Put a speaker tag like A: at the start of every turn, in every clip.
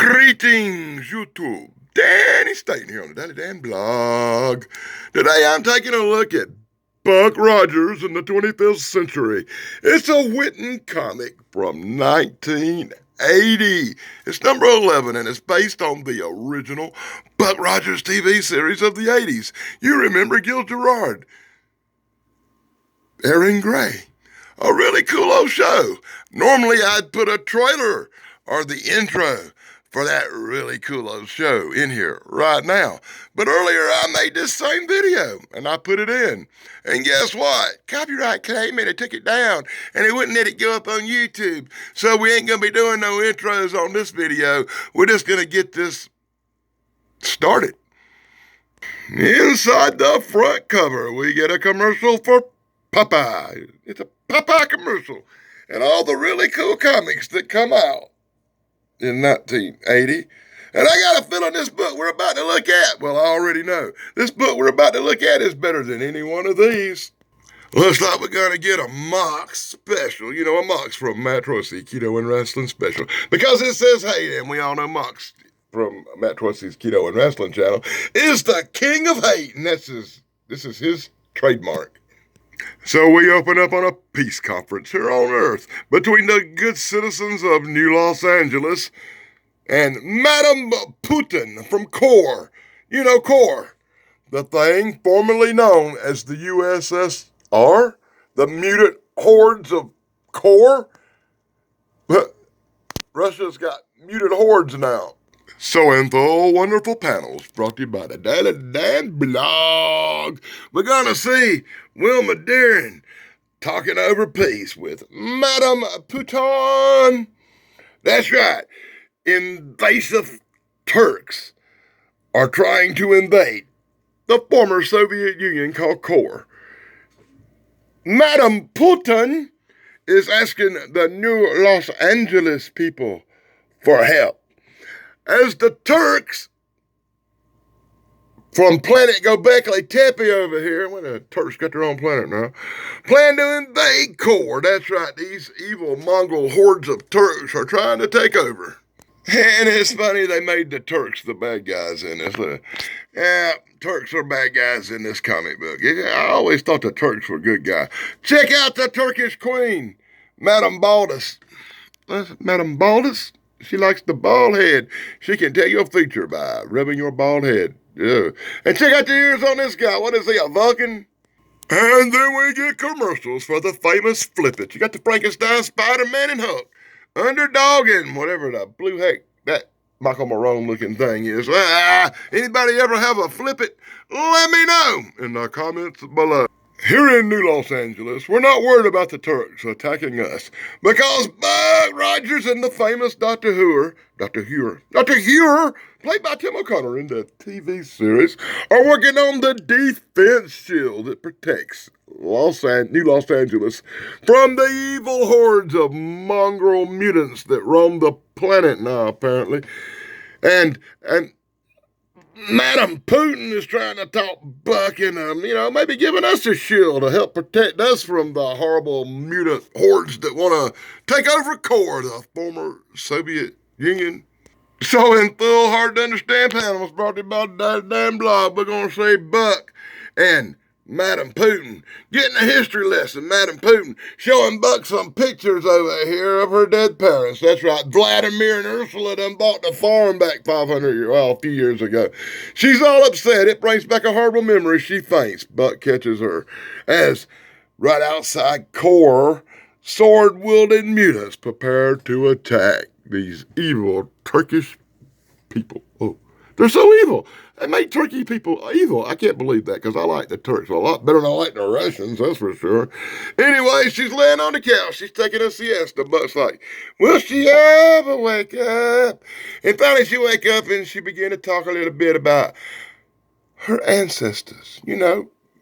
A: Greetings, YouTube. Danny Staten here on the Daily Dan blog. Today I'm taking a look at Buck Rogers in the 25th century. It's a Witten comic from 1980. It's number 11 and it's based on the original Buck Rogers TV series of the 80s. You remember Gil Gerard, Aaron Gray. A really cool old show. Normally I'd put a trailer or the intro for that really cool old show in here right now. But earlier I made this same video and I put it in. And guess what? Copyright claim and it took it down and it wouldn't let it go up on YouTube. So we ain't gonna be doing no intros on this video. We're just gonna get this started. Inside the front cover, we get a commercial for Popeye. It's a Popeye commercial. And all the really cool comics that come out in 1980. And I got a feeling this book we're about to look at, well, I already know, this book we're about to look at is better than any one of these. Looks like we're going to get a Mox special. You know, a Mox from Matt Troisi, Keto and Wrestling Special. Because it says, hey, and we all know Mox from Matt Troisi's Keto and Wrestling channel is the king of hate. And this is his trademark. So we open up on a peace conference here on Earth between the good citizens of New Los Angeles and Madame Putin from CORE. You know CORE, the thing formerly known as the USSR, the mutant hordes of CORE. But Russia's got mutant hordes now. So in the wonderful panels brought to you by the Daily Dan blog, we're going to see Wilma Deering talking over peace with Madame Putin. That's right. Invasive Turks are trying to invade the former Soviet Union called CORE. Madame Putin is asking the New Los Angeles people for help, as the Turks from planet Göbekli Tepe over here, when the Turks got their own planet now, plan to invade CORE. That's right, these evil Mongol hordes of Turks are trying to take over. And it's funny they made the Turks the bad guys in this. Yeah, Turks are bad guys in this comic book. I always thought the Turks were good guys. Check out the Turkish queen, Madame Baldus. Madame Baldus? She likes the bald head. She can tell your future by rubbing your bald head. Yeah. And check out the ears on this guy. What is he, a Vulcan? And then we get commercials for the famous Flip It. You got the Frankenstein, Spider-Man, and Hulk. Underdog and whatever the blue heck that Michael Marone looking thing is. Anybody ever have a Flip It? Let me know in the comments below. Here in New Los Angeles, we're not worried about the Turks attacking us because Buck Rogers and the famous Dr. Huer, played by Tim O'Connor in the TV series, are working on the defense shield that protects New Los Angeles from the evil hordes of mongrel mutants that roam the planet now, apparently. And Madame Putin is trying to talk Buck into, maybe giving us a shield to help protect us from the horrible mutant hordes that want to take over CORE, the former Soviet Union. So in full hard-to-understand panels brought to you by the Dan blog, we're going to see Buck and Madame Putin getting a history lesson. Madame Putin showing Buck some pictures over here of her dead parents. That's right, Vladimir and Ursula done bought the farm back a few years ago. She's all upset. It brings back a horrible memory. She faints. Buck catches her as right outside CORE, sword-wielding mutants prepare to attack these evil Turkish people. Oh, they're so evil. They made Turkey people evil. I can't believe that because I like the Turks a lot better than I like the Russians, that's for sure. Anyway, she's laying on the couch. She's taking a siesta. Buck's like, will she ever wake up? And finally she wake up and she began to talk a little bit about her ancestors.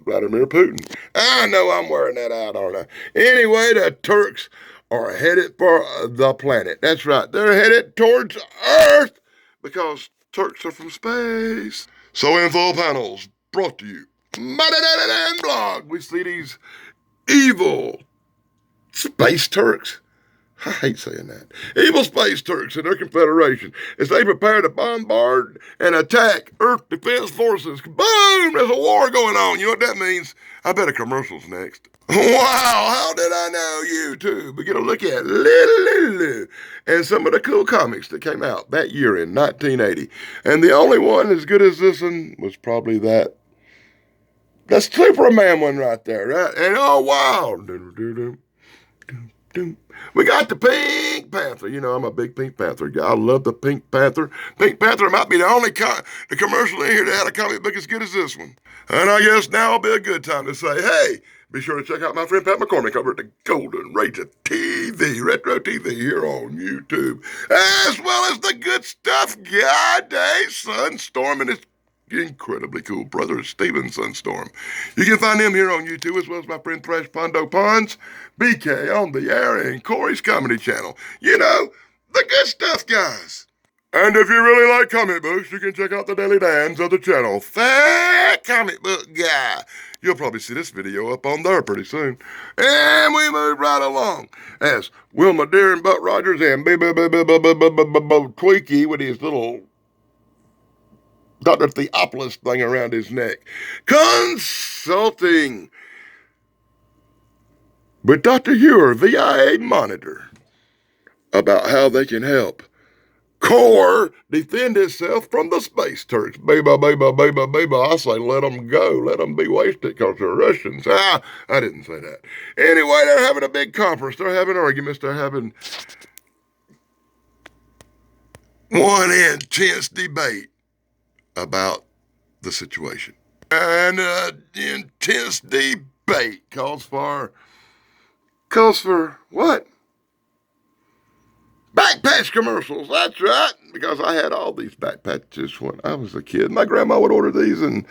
A: Vladimir Putin. I know I'm wearing that out, aren't I? Anyway, the Turks are headed for the planet. That's right. They're headed towards Earth because Turks are from space. So in full panels, brought to you by the Daily Dan blog, we see these evil space Turks I hate saying that. Evil space Turks and their confederation as they prepare to bombard and attack Earth Defense Forces. Boom! There's a war going on. You know what that means? I bet a commercial's next. Wow, how did I know YouTube? We get a look at Lulu and some of the cool comics that came out that year in 1980. And the only one as good as this one was probably that. That's Superman one right there, right? And oh, wow. We got the Pink Panther. You know, I'm a big Pink Panther guy. I love the Pink Panther. Pink Panther might be the only the commercial in here that had a comic book as good as this one. And I guess now will be a good time to say, hey, be sure to check out my friend Pat McCormick over at the Golden Razor TV, Retro TV here on YouTube, as well as the Good Stuff Guy, Dave Sunstorm, and his incredibly cool brother, Steven Sunstorm. You can find him here on YouTube, as well as my friend Thrash Pondo Ponds, BK on the air, and Corey's Comedy Channel. You know, the Good Stuff guys. And if you really like comic books, you can check out the Daily Dan's other channel, Fat Comic Book Guy. You'll probably see this video up on there pretty soon. And we move right along as Wilma Deer and Buck Rogers and Tweaky with his little Dr. Theopolis thing around his neck, consulting with Dr. Ewer via a monitor about how they can help Core defend itself from the space Turks. Baby, I say let them go. Let them be wasted because they're Russians. I didn't say that. Anyway, they're having a big conference. They're having arguments. They're having one intense debate about the situation. And intense debate calls for what? Back patch commercials, that's right, because I had all these back patches when I was a kid. My grandma would order these and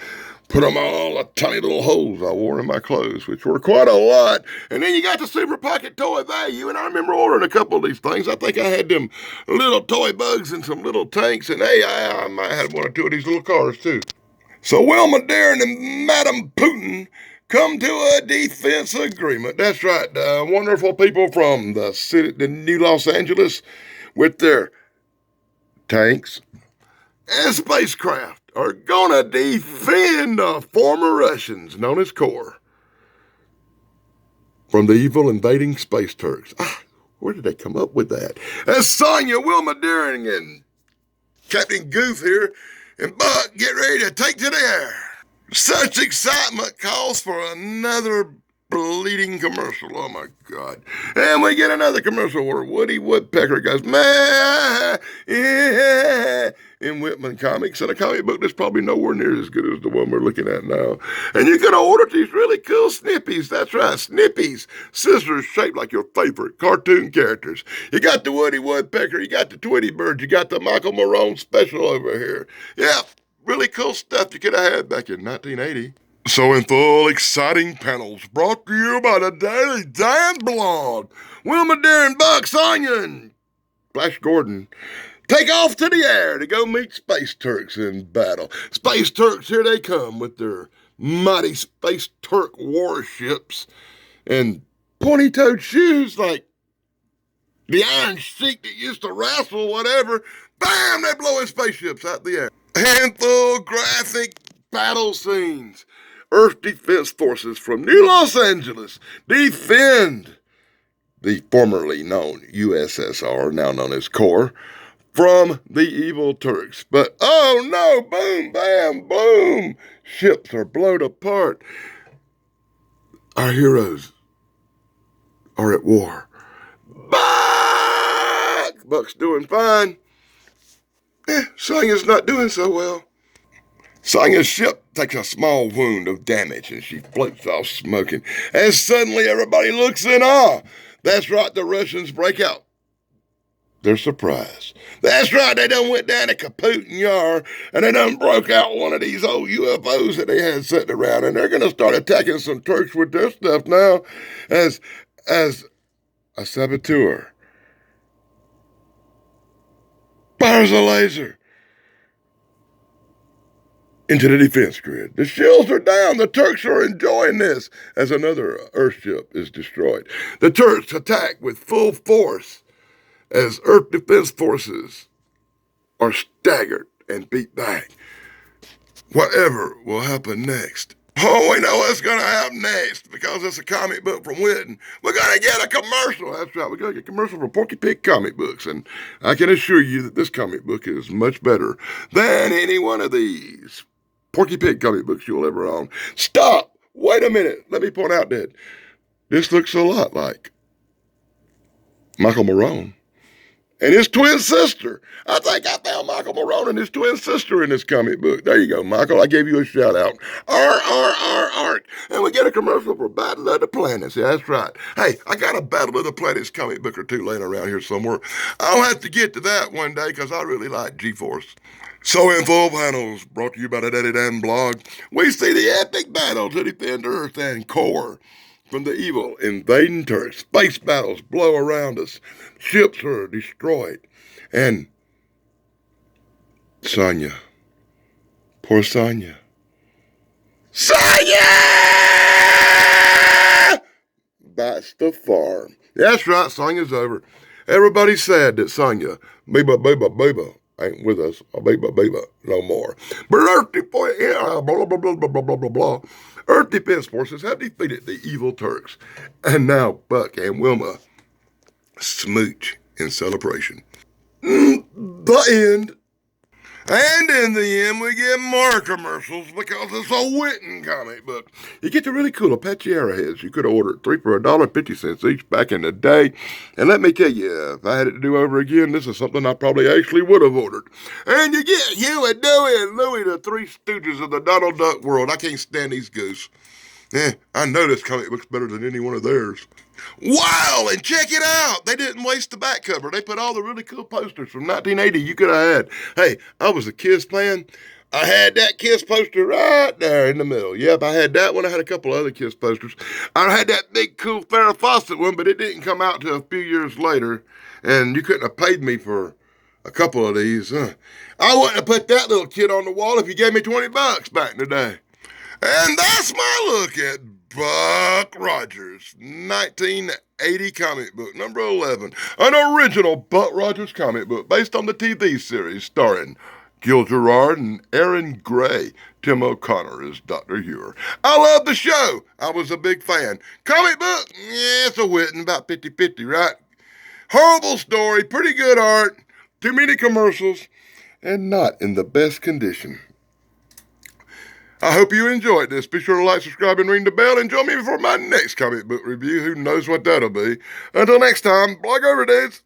A: put them on all the tiny little holes I wore in my clothes, which were quite a lot. And then you got the Super Pocket Toy Value, and I remember ordering a couple of these things. I think I had them little toy bugs and some little tanks, and hey, I might have one or two of these little cars too. So Wilma Deer and Madam Putin come to a defense agreement. That's right. Wonderful people from the city, the New Los Angeles, with their tanks and spacecraft are gonna defend the former Russians, known as Core, from the evil invading space Turks. Where did they come up with that? As Sonya, Wilma Deering, and Captain Goof here, and Buck get ready to take to the air. Such excitement calls for another bleeding commercial. Oh my God. And we get another commercial where Woody Woodpecker goes, meh, yeah, in Whitman Comics, and a comic book that's probably nowhere near as good as the one we're looking at now. And you can order these really cool snippies. That's right, snippies. Scissors shaped like your favorite cartoon characters. You got the Woody Woodpecker, you got the Tweety Bird, you got the Michael Marone special over here. Yeah. Really cool stuff you could have had back in 1980. So in full exciting panels brought to you by the Daily Dan blog, Wilma Deer and Buck, Sonya, and Flash Gordon take off to the air to go meet Space Turks in battle. Space Turks, here they come with their mighty Space Turk warships and pointy-toed shoes like the Iron Sheik that used to wrestle whatever. Bam! They're blowing spaceships out the air. Handful graphic battle scenes. Earth Defense Forces from New Los Angeles defend the formerly known USSR, now known as Core, from the evil Turks. But oh no, boom, bam, boom, ships are blown apart. Our heroes are at war. Buck's doing fine. Sonya's not doing so well. Sonya's ship takes a small wound of damage and she floats off smoking. And suddenly everybody looks in awe. That's right, the Russians break out. They're surprised. That's right, they done went down to Kaput and Yar and they done broke out one of these old UFOs that they had sitting around, and they're going to start attacking some Turks with their stuff now as a saboteur fires a laser into the defense grid. The shields are down. The Turks are enjoying this as another Earthship is destroyed. The Turks attack with full force as Earth Defense Forces are staggered and beat back. Whatever will happen next. Oh, we know what's going to happen next because it's a comic book from Witten. We're going to get a commercial. That's right. We're going to get a commercial for Porky Pig comic books. And I can assure you that this comic book is much better than any one of these Porky Pig comic books you'll ever own. Stop. Wait a minute. Let me point out that this looks a lot like Michael Marone and his twin sister. I think I found Michael Marone and his twin sister in this comic book. There you go, Michael. I gave you a shout out. Art. And we get a commercial for Battle of the Planets. Yeah, that's right. Hey, I got a Battle of the Planets comic book or two laying around here somewhere. I'll have to get to that one day because I really like G-Force. So in full panels, brought to you by the Daddy Dan blog, we see the epic battle to defend Earth and core from the evil invading Turks. Space battles blow around us. Ships are destroyed. And Sonya. Poor Sonya. Sonya! That's the farm. That's right, Sonya's over. Everybody's sad that Sonya, Biba, ain't with us. Biba, no more. But Earth Earth Defense Forces have defeated the evil Turks. And now Buck and Wilma smooch in celebration. The end. And in the end, we get more commercials because it's a Witten comic book. You get the really cool Apache arrowheads. You could have ordered 3 for $1.50 each back in the day. And let me tell you, if I had it to do over again, this is something I probably actually would have ordered. And you get Huey, Dewey, and Louie, the three stooges of the Donald Duck world. I can't stand these goose. I know this comic book's better than any one of theirs. Wow, and check it out. They didn't waste the back cover. They put all the really cool posters from 1980 you could have had. Hey, I was a Kiss fan. I had that Kiss poster right there in the middle. Yep, I had that one. I had a couple other Kiss posters. I had that big, cool Farrah Fawcett one, but it didn't come out till a few years later, and you couldn't have paid me for a couple of these. I wouldn't have put that little kid on the wall if you gave me $20 back in the day. And that's my look at Buck Rogers, 1980 comic book, number 11. An original Buck Rogers comic book based on the TV series starring Gil Gerard and Aaron Gray. Tim O'Connor is Dr. Huer. I love the show. I was a big fan. Comic book? Yeah, it's a Witten, about 50-50, right? Horrible story, pretty good art, too many commercials, and not in the best condition. I hope you enjoyed this. Be sure to like, subscribe, and ring the bell, and join me for my next comic book review. Who knows what that'll be. Until next time, blog over, dudes.